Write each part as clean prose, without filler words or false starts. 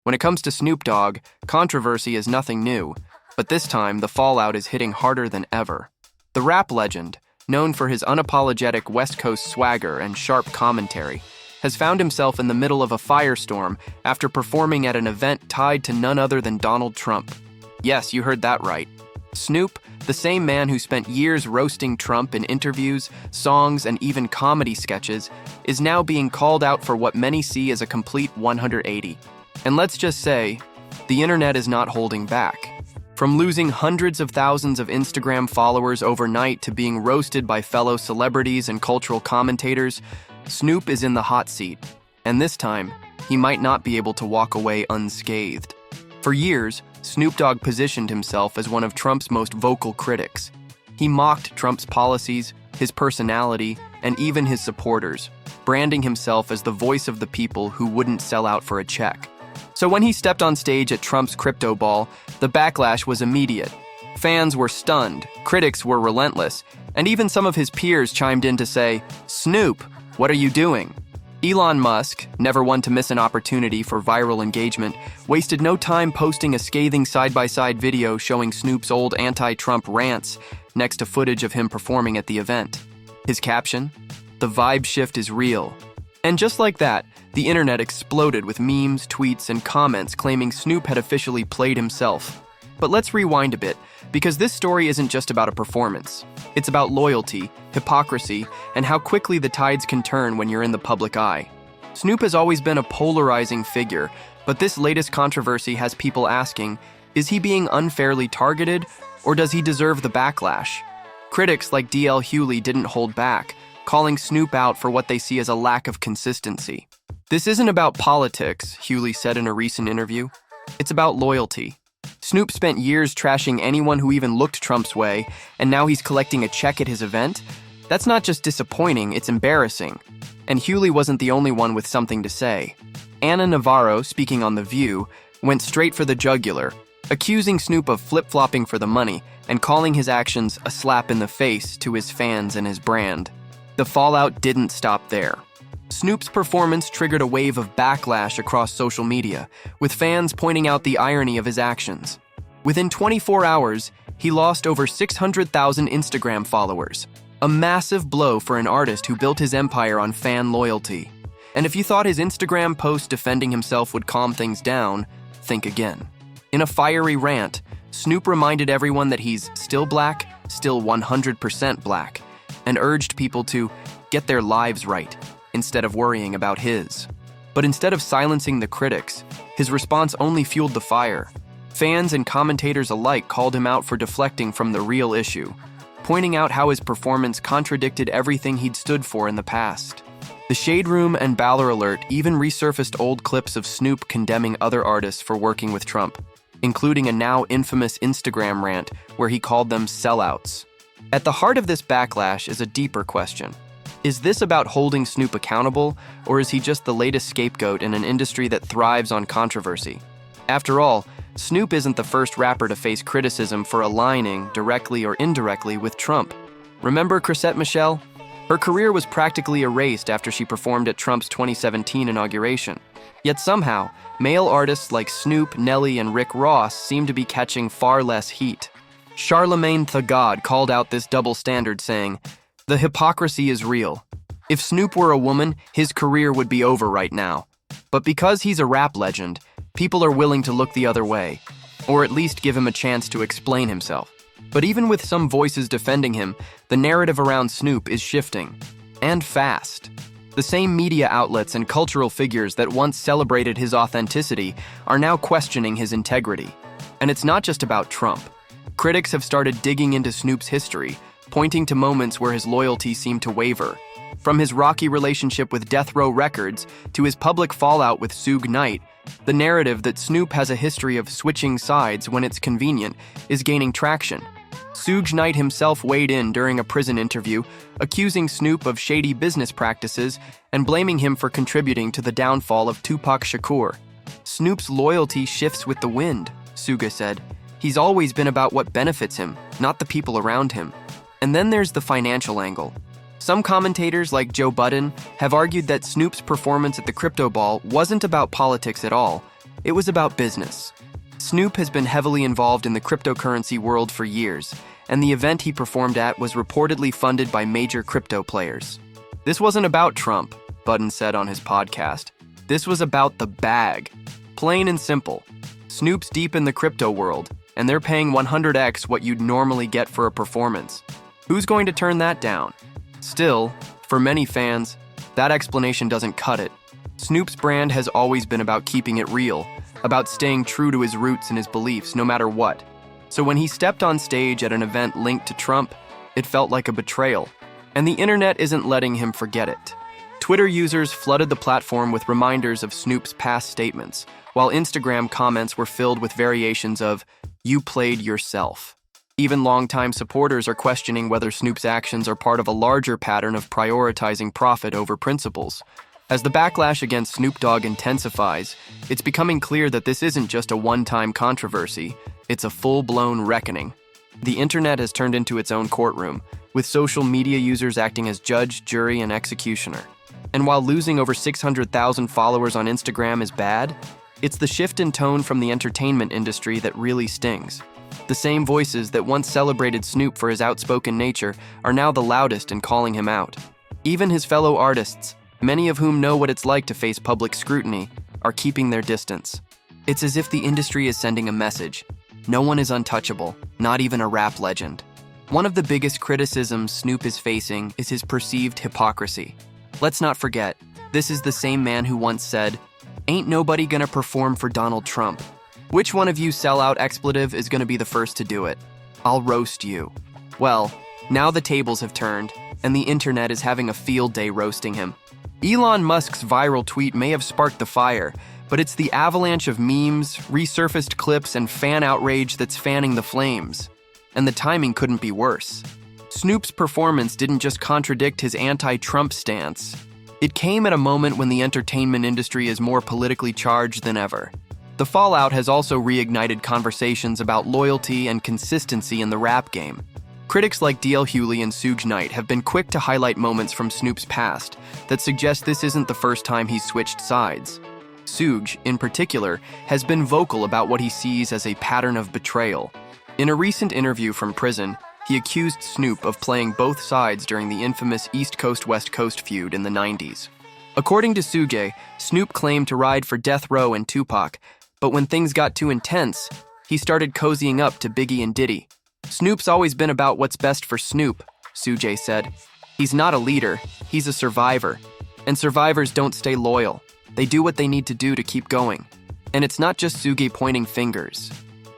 When it comes to Snoop Dogg, controversy is nothing new, but this time the fallout is hitting harder than ever. The rap legend, known for his unapologetic West Coast swagger and sharp commentary, has found himself in the middle of a firestorm after performing at an event tied to none other than Donald Trump. Yes, you heard that right. Snoop, the same man who spent years roasting Trump in interviews, songs, and even comedy sketches, is now being called out for what many see as a complete 180. And let's just say, the internet is not holding back. From losing hundreds of thousands of Instagram followers overnight to being roasted by fellow celebrities and cultural commentators, Snoop is in the hot seat. And this time, he might not be able to walk away unscathed. For years, Snoop Dogg positioned himself as one of Trump's most vocal critics. He mocked Trump's policies, his personality, and even his supporters, branding himself as the voice of the people who wouldn't sell out for a check. So when he stepped on stage at Trump's crypto ball, the backlash was immediate. Fans were stunned, critics were relentless, and even some of his peers chimed in to say, "Snoop, what are you doing?" Elon Musk, never one to miss an opportunity for viral engagement, wasted no time posting a scathing side-by-side video showing Snoop's old anti-Trump rants next to footage of him performing at the event. His caption, "The vibe shift is real." And just like that, the internet exploded with memes, tweets, and comments claiming Snoop had officially played himself. But let's rewind a bit, because this story isn't just about a performance. It's about loyalty, hypocrisy, and how quickly the tides can turn when you're in the public eye. Snoop has always been a polarizing figure, but this latest controversy has people asking, is he being unfairly targeted, or does he deserve the backlash? Critics like D.L. Hewley didn't hold back, calling Snoop out for what they see as a lack of consistency. "This isn't about politics," Hewley said in a recent interview. "It's about loyalty." Snoop spent years trashing anyone who even looked Trump's way, and now he's collecting a check at his event? That's not just disappointing, it's embarrassing. And Hewley wasn't the only one with something to say. Ana Navarro, speaking on The View, went straight for the jugular, accusing Snoop of flip-flopping for the money and calling his actions a slap in the face to his fans and his brand. The fallout didn't stop there. Snoop's performance triggered a wave of backlash across social media, with fans pointing out the irony of his actions. Within 24 hours, he lost over 600,000 Instagram followers, a massive blow for an artist who built his empire on fan loyalty. And if you thought his Instagram post defending himself would calm things down, think again. In a fiery rant, Snoop reminded everyone that he's still black, still 100% black, and urged people to get their lives right, instead of worrying about his. But instead of silencing the critics, his response only fueled the fire. Fans and commentators alike called him out for deflecting from the real issue, pointing out how his performance contradicted everything he'd stood for in the past. The Shade Room and Baller Alert even resurfaced old clips of Snoop condemning other artists for working with Trump, including a now infamous Instagram rant where he called them sellouts. At the heart of this backlash is a deeper question. Is this about holding Snoop accountable, or is he just the latest scapegoat in an industry that thrives on controversy? After all, Snoop isn't the first rapper to face criticism for aligning, directly or indirectly, with Trump. Remember Chrisette Michele? Her career was practically erased after she performed at Trump's 2017 inauguration. Yet somehow, male artists like Snoop, Nelly, and Rick Ross seem to be catching far less heat. Charlemagne the God called out this double standard, saying, "The hypocrisy is real. If Snoop were a woman, his career would be over right now. But because he's a rap legend, people are willing to look the other way, or at least give him a chance to explain himself." But even with some voices defending him, the narrative around Snoop is shifting, and fast. The same media outlets and cultural figures that once celebrated his authenticity are now questioning his integrity. And it's not just about Trump. Critics have started digging into Snoop's history, pointing to moments where his loyalty seemed to waver. From his rocky relationship with Death Row Records to his public fallout with Suge Knight, the narrative that Snoop has a history of switching sides when it's convenient is gaining traction. Suge Knight himself weighed in during a prison interview, accusing Snoop of shady business practices and blaming him for contributing to the downfall of Tupac Shakur. "Snoop's loyalty shifts with the wind," Suga said. "He's always been about what benefits him, not the people around him." And then there's the financial angle. Some commentators, like Joe Budden, have argued that Snoop's performance at the crypto ball wasn't about politics at all, It was about business. Snoop has been heavily involved in the cryptocurrency world for years, and the event he performed at was reportedly funded by major crypto players. This wasn't about Trump, Budden said on his podcast. This was about the bag. Plain and simple. Snoop's deep in the crypto world, and they're paying 100x what you'd normally get for a performance. Who's going to turn that down? Still, for many fans, that explanation doesn't cut it. Snoop's brand has always been about keeping it real, about staying true to his roots and his beliefs no matter what. So when he stepped on stage at an event linked to Trump, it felt like a betrayal. And the internet isn't letting him forget it. Twitter users flooded the platform with reminders of Snoop's past statements, while Instagram comments were filled with variations of, "You played yourself." Even longtime supporters are questioning whether Snoop's actions are part of a larger pattern of prioritizing profit over principles. As the backlash against Snoop Dogg intensifies, it's becoming clear that this isn't just a one-time controversy, it's a full-blown reckoning. The internet has turned into its own courtroom, with social media users acting as judge, jury, and executioner. And while losing over 600,000 followers on Instagram is bad, it's the shift in tone from the entertainment industry that really stings. The same voices that once celebrated Snoop for his outspoken nature are now the loudest in calling him out. Even his fellow artists, many of whom know what it's like to face public scrutiny, are keeping their distance. It's as if the industry is sending a message. No one is untouchable, not even a rap legend. One of the biggest criticisms Snoop is facing is his perceived hypocrisy. Let's not forget, this is the same man who once said, "Ain't nobody gonna perform for Donald Trump. Which one of you sellout expletive is gonna be the first to do it? I'll roast you." Well, now the tables have turned, and the internet is having a field day roasting him. Elon Musk's viral tweet may have sparked the fire, but it's the avalanche of memes, resurfaced clips, and fan outrage that's fanning the flames. And the timing couldn't be worse. Snoop's performance didn't just contradict his anti-Trump stance. It came at a moment when the entertainment industry is more politically charged than ever. The fallout has also reignited conversations about loyalty and consistency in the rap game. Critics like D.L. Hewley and Suge Knight have been quick to highlight moments from Snoop's past that suggest this isn't the first time he's switched sides. Suge, in particular, has been vocal about what he sees as a pattern of betrayal. In a recent interview from prison, he accused Snoop of playing both sides during the infamous East Coast-West Coast feud in the 90s. According to Suge, Snoop claimed to ride for Death Row and Tupac, but when things got too intense, he started cozying up to Biggie and Diddy. "Snoop's always been about what's best for Snoop," Suge said. "He's not a leader, he's a survivor. And survivors don't stay loyal. They do what they need to do to keep going." And it's not just Suge pointing fingers.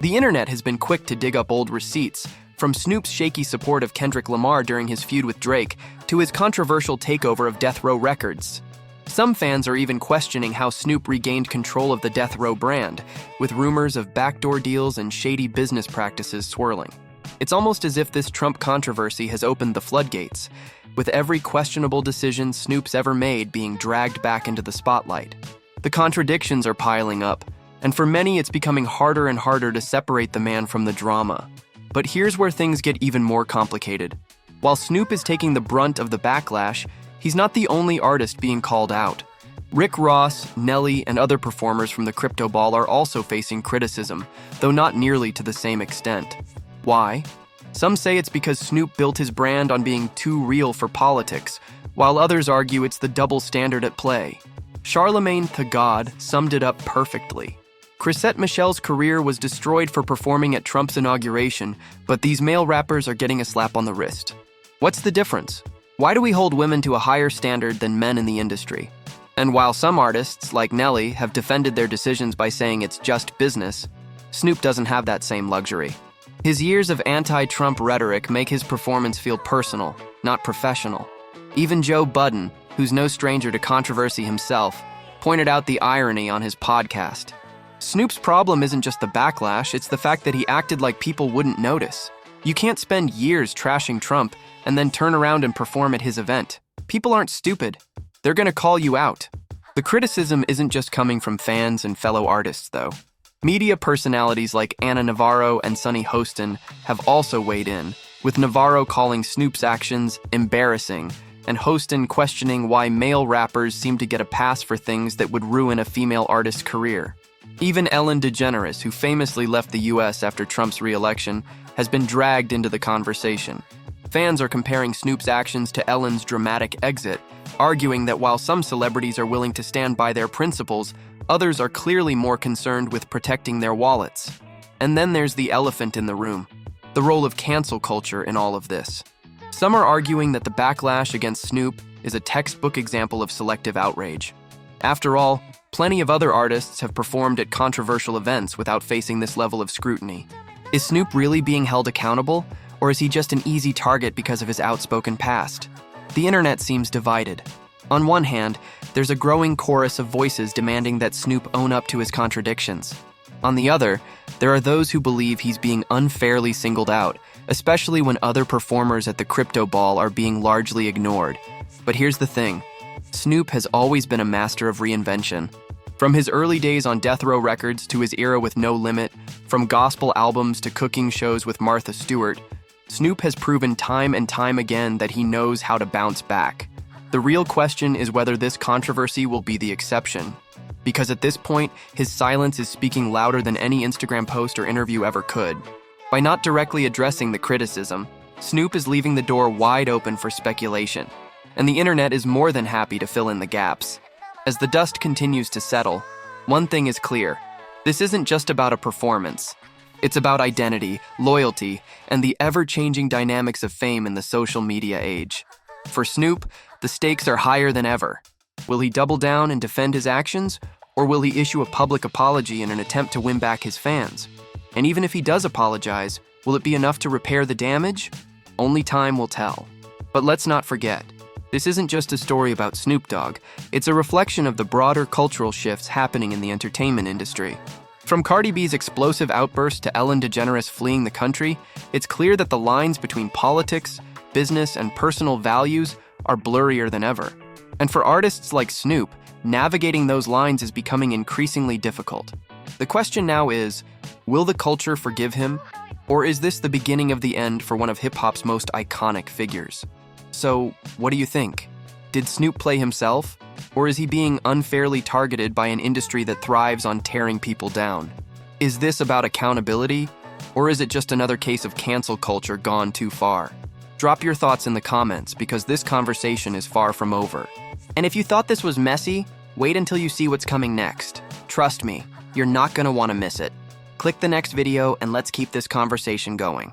The internet has been quick to dig up old receipts, from Snoop's shaky support of Kendrick Lamar during his feud with Drake to his controversial takeover of Death Row Records. Some fans are even questioning how Snoop regained control of the Death Row brand, with rumors of backdoor deals and shady business practices swirling. It's almost as if this Trump controversy has opened the floodgates, with every questionable decision Snoop's ever made being dragged back into the spotlight. The contradictions are piling up, and for many it's becoming harder and harder to separate the man from the drama. But here's where things get even more complicated. While Snoop is taking the brunt of the backlash, he's not the only artist being called out. Rick Ross, Nelly, and other performers from the crypto ball are also facing criticism, though not nearly to the same extent. Why? Some say it's because Snoop built his brand on being too real for politics, while others argue it's the double standard at play. Charlemagne the God summed it up perfectly. Chrisette Michelle's career was destroyed for performing at Trump's inauguration, but these male rappers are getting a slap on the wrist. What's the difference? Why do we hold women to a higher standard than men in the industry? And while some artists, like Nelly, have defended their decisions by saying it's just business, Snoop doesn't have that same luxury. His years of anti-Trump rhetoric make his performance feel personal, not professional. Even Joe Budden, who's no stranger to controversy himself, pointed out the irony on his podcast. Snoop's problem isn't just the backlash, it's the fact that he acted like people wouldn't notice. You can't spend years trashing Trump and then turn around and perform at his event. People aren't stupid. They're gonna call you out. The criticism isn't just coming from fans and fellow artists, though. Media personalities like Anna Navarro and Sunny Hostin have also weighed in, with Navarro calling Snoop's actions embarrassing and Hostin questioning why male rappers seem to get a pass for things that would ruin a female artist's career. Even Ellen DeGeneres, who famously left the US after Trump's re-election, has been dragged into the conversation. Fans are comparing Snoop's actions to Ellen's dramatic exit, arguing that while some celebrities are willing to stand by their principles, others are clearly more concerned with protecting their wallets. And then there's the elephant in the room, the role of cancel culture in all of this. Some are arguing that the backlash against Snoop is a textbook example of selective outrage. After all, plenty of other artists have performed at controversial events without facing this level of scrutiny. Is Snoop really being held accountable, or is he just an easy target because of his outspoken past? The internet seems divided. On one hand, there's a growing chorus of voices demanding that Snoop own up to his contradictions. On the other, there are those who believe he's being unfairly singled out, especially when other performers at the crypto ball are being largely ignored. But here's the thing. Snoop has always been a master of reinvention. From his early days on Death Row Records to his era with No Limit, from gospel albums to cooking shows with Martha Stewart, Snoop has proven time and time again that he knows how to bounce back. The real question is whether this controversy will be the exception. Because at this point, his silence is speaking louder than any Instagram post or interview ever could. By not directly addressing the criticism, Snoop is leaving the door wide open for speculation, and the internet is more than happy to fill in the gaps. As the dust continues to settle, one thing is clear. This isn't just about a performance. It's about identity, loyalty, and the ever-changing dynamics of fame in the social media age. For Snoop, the stakes are higher than ever. Will he double down and defend his actions, or will he issue a public apology in an attempt to win back his fans? And even if he does apologize, will it be enough to repair the damage? Only time will tell. But let's not forget, this isn't just a story about Snoop Dogg. It's a reflection of the broader cultural shifts happening in the entertainment industry. From Cardi B's explosive outburst to Ellen DeGeneres fleeing the country, it's clear that the lines between politics, business, and personal values are blurrier than ever. And for artists like Snoop, navigating those lines is becoming increasingly difficult. The question now is, will the culture forgive him? Or is this the beginning of the end for one of hip-hop's most iconic figures? So, what do you think? Did Snoop play himself? Or is he being unfairly targeted by an industry that thrives on tearing people down? Is this about accountability? Or is it just another case of cancel culture gone too far? Drop your thoughts in the comments because this conversation is far from over. And if you thought this was messy, wait until you see what's coming next. Trust me, you're not going to want to miss it. Click the next video and let's keep this conversation going.